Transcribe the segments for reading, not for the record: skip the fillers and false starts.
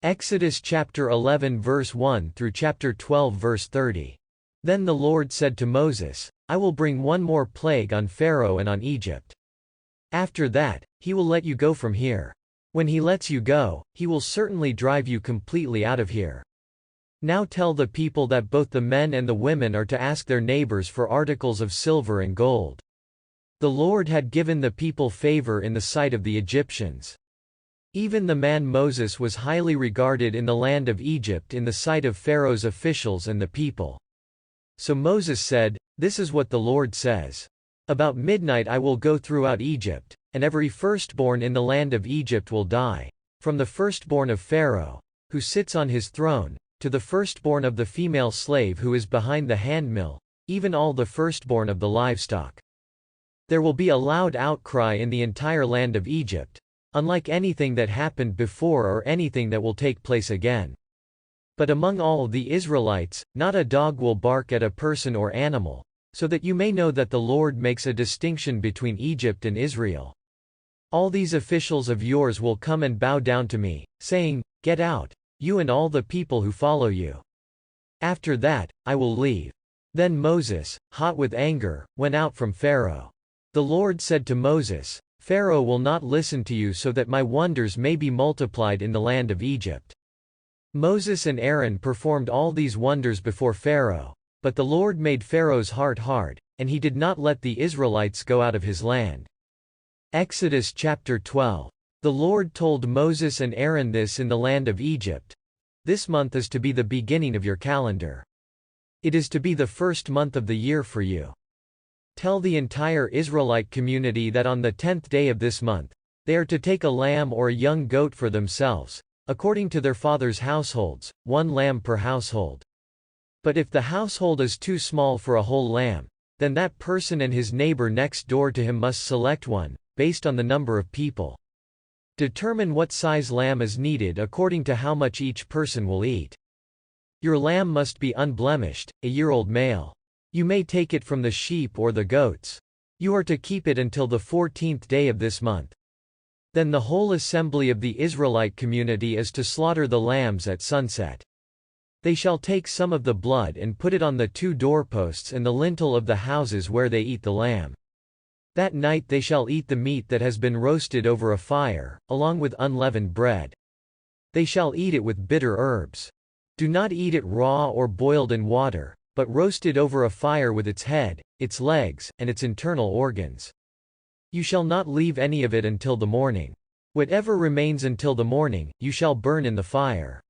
Exodus chapter 11 verse 1 through chapter 12 verse 30. Then the Lord said to Moses, I will bring one more plague on Pharaoh and on Egypt. After that, he will let you go from here. When he lets you go, he will certainly drive you completely out of here. Now tell the people that both the men and the women are to ask their neighbors for articles of silver and gold. The Lord had given the people favor in the sight of the Egyptians. Even the man Moses was highly regarded in the land of Egypt in the sight of Pharaoh's officials and the people. So Moses said, This is what the Lord says. About midnight I will go throughout Egypt, and every firstborn in the land of Egypt will die, from the firstborn of Pharaoh, who sits on his throne, to the firstborn of the female slave who is behind the handmill, even all the firstborn of the livestock. There will be a loud outcry in the entire land of Egypt, unlike anything that happened before or anything that will take place again. But among all the Israelites, not a dog will bark at a person or animal, so that you may know that the Lord makes a distinction between Egypt and Israel. All these officials of yours will come and bow down to me, saying, Get out, you and all the people who follow you. After that, I will leave. Then Moses, hot with anger, went out from Pharaoh. The Lord said to Moses, Pharaoh will not listen to you so that my wonders may be multiplied in the land of Egypt. Moses and Aaron performed all these wonders before Pharaoh, but the Lord made Pharaoh's heart hard, and he did not let the Israelites go out of his land. Exodus chapter 12. The Lord told Moses and Aaron this in the land of Egypt. This month is to be the beginning of your calendar. It is to be the first month of the year for you. Tell the entire Israelite community that on the 10th day of this month, they are to take a lamb or a young goat for themselves, according to their fathers' households, 1 lamb per household. But if the household is too small for a whole lamb, then that person and his neighbor next door to him must select one, based on the number of people. Determine what size lamb is needed according to how much each person will eat. Your lamb must be unblemished, a year-old male. You may take it from the sheep or the goats. You are to keep it until the 14th day of this month. Then the whole assembly of the Israelite community is to slaughter the lambs at sunset. They shall take some of the blood and put it on the 2 doorposts and the lintel of the houses where they eat the lamb. That night they shall eat the meat that has been roasted over a fire, along with unleavened bread. They shall eat it with bitter herbs. Do not eat it raw or boiled in water, but roasted over a fire with its head, its legs, and its internal organs. You shall not leave any of it until the morning. Whatever remains until the morning, you shall burn in the fire.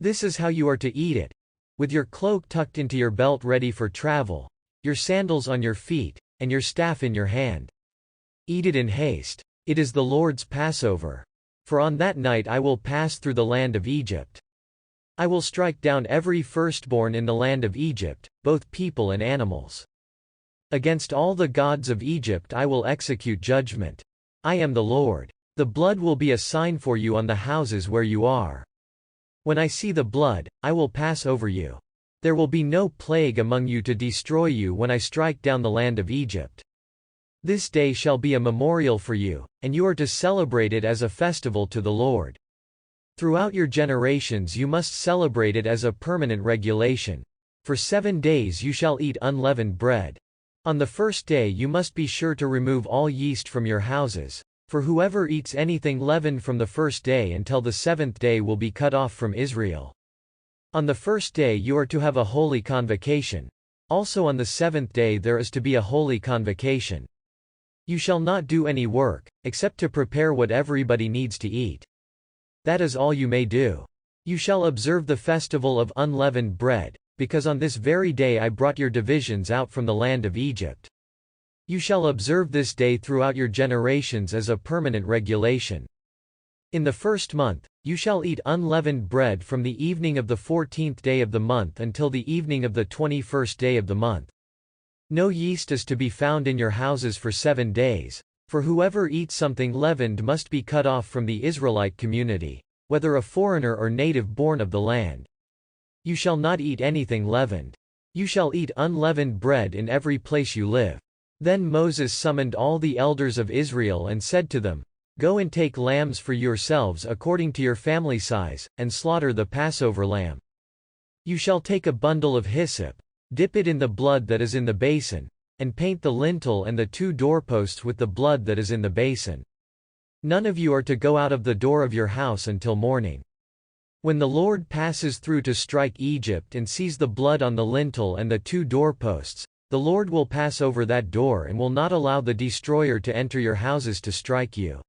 This is how you are to eat it, with your cloak tucked into your belt ready for travel, your sandals on your feet, and your staff in your hand. Eat it in haste. It is the Lord's Passover. For on that night I will pass through the land of Egypt. I will strike down every firstborn in the land of Egypt, both people and animals. Against all the gods of Egypt I will execute judgment. I am the Lord. The blood will be a sign for you on the houses where you are. When I see the blood, I will pass over you. There will be no plague among you to destroy you when I strike down the land of Egypt. This day shall be a memorial for you, and you are to celebrate it as a festival to the Lord. Throughout your generations you must celebrate it as a permanent regulation. For 7 days you shall eat unleavened bread. On the first day you must be sure to remove all yeast from your houses, for whoever eats anything leavened from the first day until the 7th day will be cut off from Israel. On the first day you are to have a holy convocation. Also on the 7th day there is to be a holy convocation. You shall not do any work, except to prepare what everybody needs to eat. That is all you may do. You shall observe the festival of unleavened bread, because on this very day I brought your divisions out from the land of Egypt. You shall observe this day throughout your generations as a permanent regulation. In the first month, you shall eat unleavened bread from the evening of the 14th day of the month until the evening of the 21st day of the month. No yeast is to be found in your houses for 7 days, for whoever eats something leavened must be cut off from the Israelite community, whether a foreigner or native born of the land. You shall not eat anything leavened. You shall eat unleavened bread in every place you live. Then Moses summoned all the elders of Israel and said to them, Go and take lambs for yourselves according to your family size, and slaughter the Passover lamb. You shall take a bundle of hyssop, dip it in the blood that is in the basin, and paint the lintel and the 2 doorposts with the blood that is in the basin. None of you are to go out of the door of your house until morning. When the Lord passes through to strike Egypt and sees the blood on the lintel and the 2 doorposts, the Lord will pass over that door and will not allow the destroyer to enter your houses to strike you.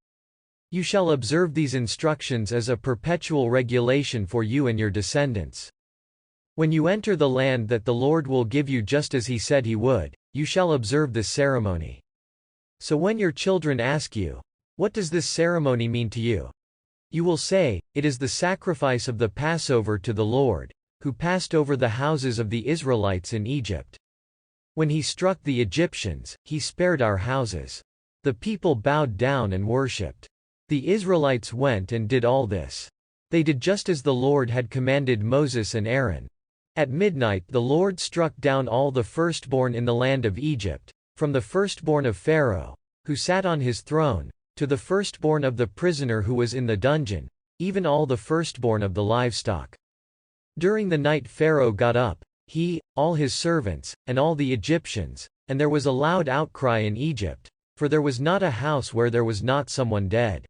You shall observe these instructions as a perpetual regulation for you and your descendants. When you enter the land that the Lord will give you just as he said he would, you shall observe this ceremony. So when your children ask you, "What does this ceremony mean to you?" you will say, "It is the sacrifice of the Passover to the Lord, who passed over the houses of the Israelites in Egypt. When he struck the Egyptians, he spared our houses." The people bowed down and worshipped. The Israelites went and did all this. They did just as the Lord had commanded Moses and Aaron. At midnight the Lord struck down all the firstborn in the land of Egypt, from the firstborn of Pharaoh, who sat on his throne, to the firstborn of the prisoner who was in the dungeon, even all the firstborn of the livestock. During the night Pharaoh got up, he, all his servants, and all the Egyptians, and there was a loud outcry in Egypt, for there was not a house where there was not someone dead.